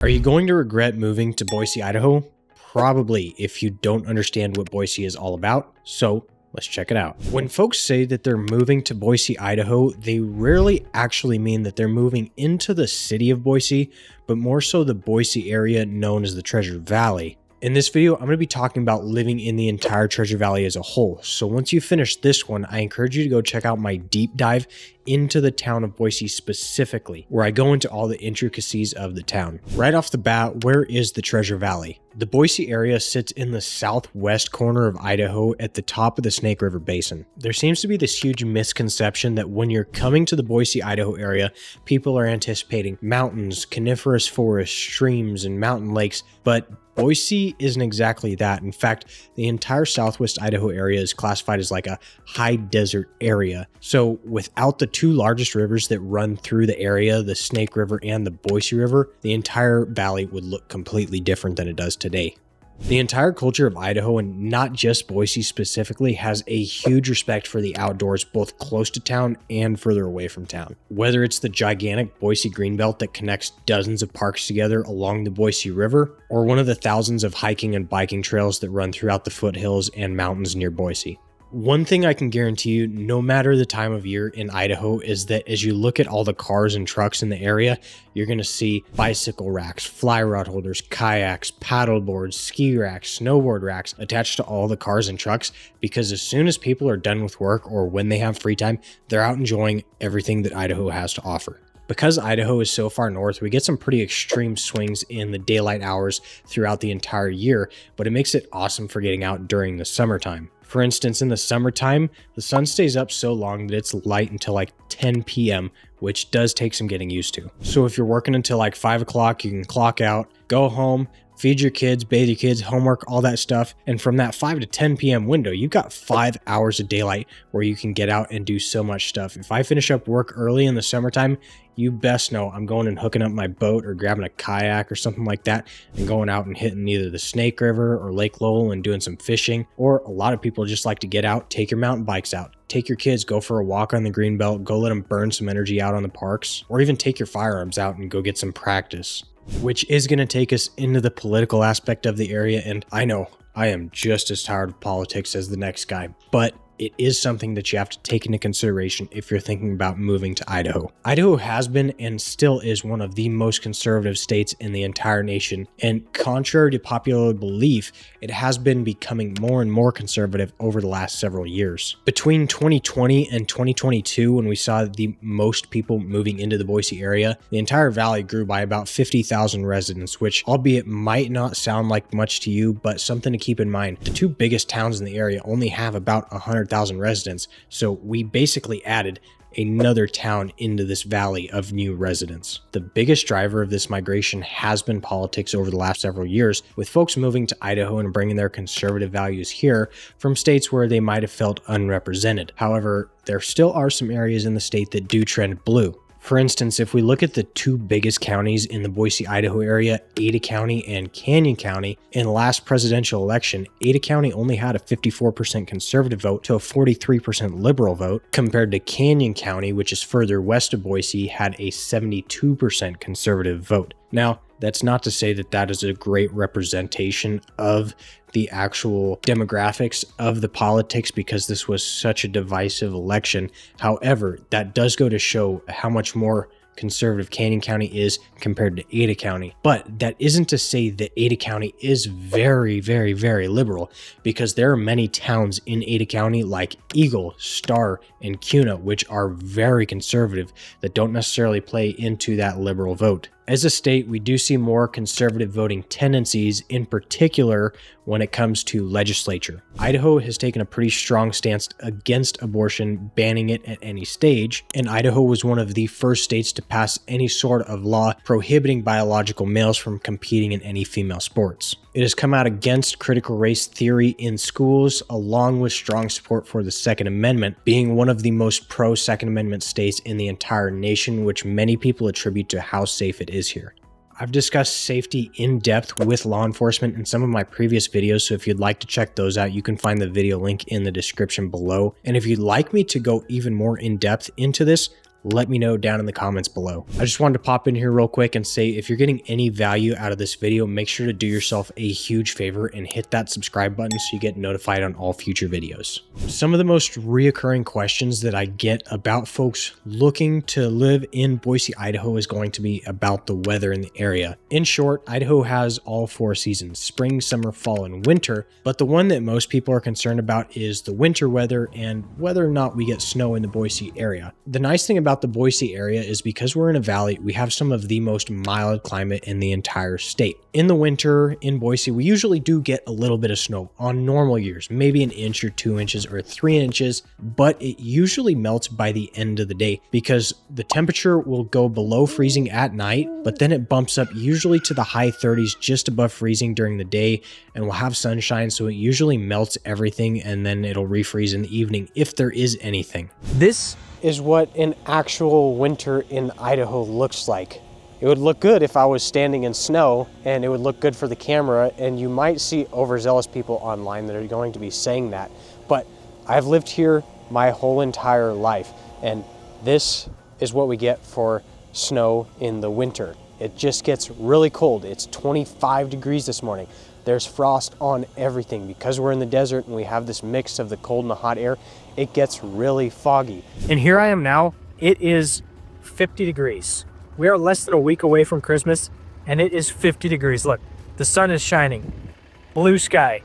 Are you going to regret moving to Boise, Idaho? Probably, if you don't understand what Boise is all about. So let's check it out. When folks say that they're moving to Boise, Idaho, they rarely actually mean that they're moving into the city of Boise, but more so the Boise area known as the Treasure Valley. In this video, I'm going to be talking about living in the entire Treasure Valley as a whole. So once you finish this one, I encourage you to go check out my deep dive into the town of Boise specifically, where I go into all the intricacies of the town. Right off the bat, where is the Treasure Valley? The Boise area sits in the southwest corner of Idaho at the top of the Snake River Basin. There seems to be this huge misconception that when you're coming to the Boise, Idaho area, people are anticipating mountains, coniferous forests, streams, and mountain lakes, but Boise isn't exactly that. In fact, the entire southwest Idaho area is classified as like a high desert area. So without the two largest rivers that run through the area, the Snake River and the Boise River, the entire valley would look completely different than it does today. The entire culture of Idaho, and not just Boise specifically, has a huge respect for the outdoors, both close to town and further away from town. Whether it's the gigantic Boise Greenbelt that connects dozens of parks together along the Boise River, or one of the thousands of hiking and biking trails that run throughout the foothills and mountains near Boise. One thing I can guarantee you, no matter the time of year in Idaho, is that as you look at all the cars and trucks in the area, you're going to see bicycle racks, fly rod holders, kayaks, paddle boards, ski racks, snowboard racks attached to all the cars and trucks, because as soon as people are done with work or when they have free time, they're out enjoying everything that Idaho has to offer. Because Idaho is so far north, we get some pretty extreme swings in the daylight hours throughout the entire year, but it makes it awesome for getting out during the summertime. For instance, in the summertime, the sun stays up so long that it's light until like 10 p.m., which does take some getting used to. So if you're working until like 5 o'clock, you can clock out, go home, feed your kids, bathe your kids, homework, all that stuff. And from that 5 to 10 p.m. window, you've got 5 hours of daylight where you can get out and do so much stuff. If I finish up work early in the summertime, you best know I'm going and hooking up my boat or grabbing a kayak or something like that and going out and hitting either the Snake River or Lake Lowell and doing some fishing. Or a lot of people just like to get out, take your mountain bikes out, take your kids, go for a walk on the Greenbelt, go let them burn some energy out on the parks, or even take your firearms out and go get some practice. Which is going to take us into the political aspect of the area, and I know I am just as tired of politics as the next guy, but it is something that you have to take into consideration if you're thinking about moving to Idaho. Idaho has been and still is one of the most conservative states in the entire nation, and contrary to popular belief, it has been becoming more and more conservative over the last several years. Between 2020 and 2022, when we saw the most people moving into the Boise area, the entire valley grew by about 50,000 residents, which albeit might not sound like much to you, but something to keep in mind. The two biggest towns in the area only have about 100,000 residents, so we basically added another town into this valley of new residents. The biggest driver of this migration has been politics over the last several years, with folks moving to Idaho and bringing their conservative values here from states where they might have felt unrepresented. However, there still are some areas in the state that do trend blue. For instance, if we look at the two biggest counties in the Boise, Idaho area, Ada County and Canyon County, in the last presidential election, Ada County only had a 54% conservative vote to a 43% liberal vote, compared to Canyon County, which is further west of Boise, had a 72% conservative vote. Now, that's not to say that that is a great representation of the actual demographics of the politics, because this was such a divisive election. However, that does go to show how much more conservative Canyon County is compared to Ada County. But that isn't to say that Ada County is very, very, very liberal, because there are many towns in Ada County like Eagle, Star, and Kuna, which are very conservative, that don't necessarily play into that liberal vote. As a state, we do see more conservative voting tendencies, in particular when it comes to legislature. Idaho has taken a pretty strong stance against abortion, banning it at any stage, and Idaho was one of the first states to pass any sort of law prohibiting biological males from competing in any female sports. It has come out against critical race theory in schools, along with strong support for the Second Amendment, being one of the most pro-Second Amendment states in the entire nation, which many people attribute to how safe it is here. I've discussed safety in depth with law enforcement in some of my previous videos, so if you'd like to check those out, you can find the video link in the description below. And if you'd like me to go even more in depth into this, let me know down in the comments below. I just wanted to pop in here real quick and say, if you're getting any value out of this video, make sure to do yourself a huge favor and hit that subscribe button so you get notified on all future videos. Some of the most reoccurring questions that I get about folks looking to live in Boise, Idaho is going to be about the weather in the area. In short, Idaho has all 4 seasons: spring, summer, fall, and winter, but the one that most people are concerned about is the winter weather and whether or not we get snow in the Boise area. The nice thing about the Boise area is because we're in a valley, we have some of the most mild climate in the entire state. In the winter in Boise, we usually do get a little bit of snow on normal years, maybe an inch or 2 inches or 3 inches, but it usually melts by the end of the day because the temperature will go below freezing at night, but then it bumps up usually to the high 30s just above freezing during the day, and we'll have sunshine, so it usually melts everything and then it'll refreeze in the evening if there is anything. This is what an actual winter in Idaho looks like. It would look good if I was standing in snow, and it would look good for the camera, and you might see overzealous people online that are going to be saying that, but I've lived here my whole entire life, and this is what we get for snow in the winter. It just gets really cold. It's 25 degrees this morning. There's frost on everything. Because we're in the desert and we have this mix of the cold and the hot air, it gets really foggy. And here I am now. It is 50 degrees. We are less than a week away from Christmas, and it is 50 degrees. Look, the sun is shining. Blue sky.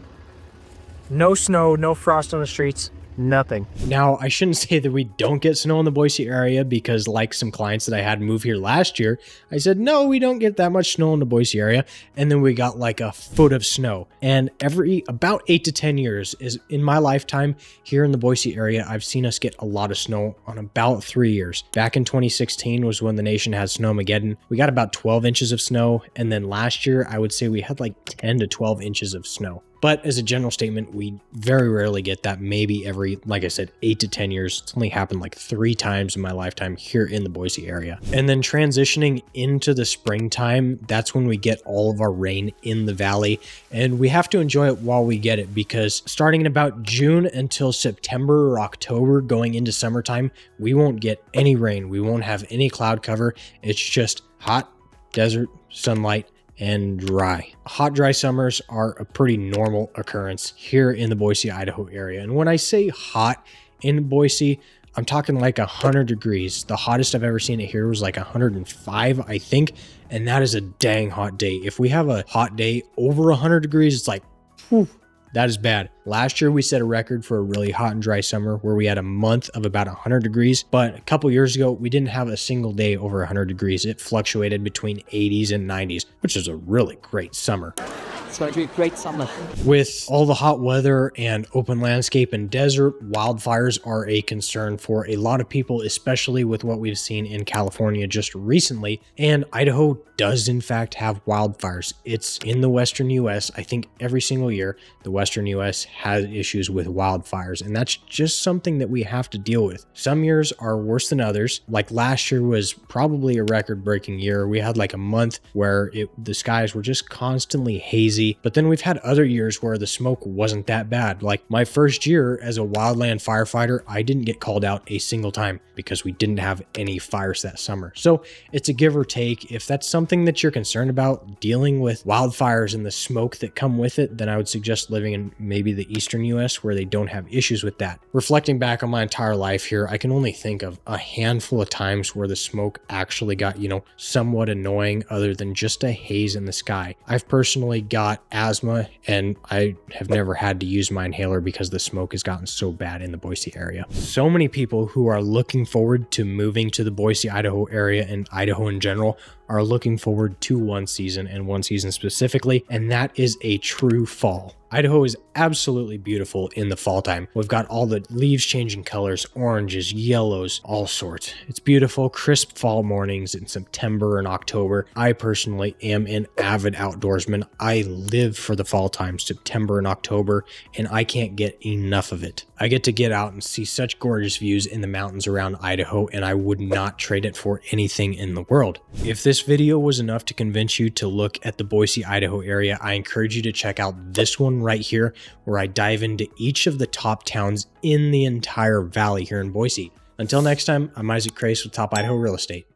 No snow, no frost on the streets. Nothing. Now, I shouldn't say that we don't get snow in the Boise area because, like some clients that I had move here last year, I said, no, we don't get that much snow in the Boise area. And then we got like a foot of snow. And every about 8 to 10 years is in my lifetime here in the Boise area, I've seen us get a lot of snow on about 3 years. Back in 2016 was when the nation had Snowmageddon. We got about 12 inches of snow. And then last year, I would say we had like 10 to 12 inches of snow. But as a general statement, we very rarely get that. Maybe every, like I said, 8 to 10 years. It's only happened like 3 times in my lifetime here in the Boise area. And then transitioning into the springtime, that's when we get all of our rain in the valley. And we have to enjoy it while we get it, because starting in about June until September or October going into summertime, we won't get any rain. We won't have any cloud cover. It's just hot, desert, sunlight, and dry. Hot, dry summers are a pretty normal occurrence here in the Boise, Idaho area. And when I say hot in Boise, I'm talking like 100 degrees. The hottest I've ever seen it here was like 105, I think. And that is a dang hot day. If we have a hot day over 100 degrees, it's like, whew, that is bad. Last year, we set a record for a really hot and dry summer where we had a month of about 100 degrees. But a couple years ago, we didn't have a single day over 100 degrees. It fluctuated between 80s and 90s, which is a really great summer. It's going to be a great summer. With all the hot weather and open landscape and desert, wildfires are a concern for a lot of people, especially with what we've seen in California just recently. And Idaho does in fact have wildfires. It's in the western US. I think every single year, the western US has issues with wildfires, and that's just something that we have to deal with. Some years are worse than others. Like last year was probably a record-breaking year. We had like a month where the skies were just constantly hazy. But then we've had other years where the smoke wasn't that bad. Like my first year as a wildland firefighter, I didn't get called out a single time because we didn't have any fires that summer. So it's a give or take. If that's something that you're concerned about, dealing with wildfires and the smoke that come with it, then I would suggest living in maybe the eastern US where they don't have issues with that. Reflecting back on my entire life here, I can only think of a handful of times where the smoke actually got, somewhat annoying other than just a haze in the sky. I've personally got asthma, and I have never had to use my inhaler because the smoke has gotten so bad in the Boise area. So many people who are looking forward to moving to the Boise, Idaho area and Idaho in general are looking forward to one season, and one season specifically, and that is a true fall. Idaho is absolutely beautiful in the fall time. We've got all the leaves changing colors, oranges, yellows, all sorts. It's beautiful, crisp fall mornings in September and October. I personally am an avid outdoorsman. I live for the fall time, September and October, and I can't get enough of it. I get to get out and see such gorgeous views in the mountains around Idaho, and I would not trade it for anything in the world. If this video was enough to convince you to look at the Boise, Idaho area, I encourage you to check out this one right here, where I dive into each of the top towns in the entire valley here in Boise. Until next time, I'm Isaac Crace with Top Idaho Real Estate.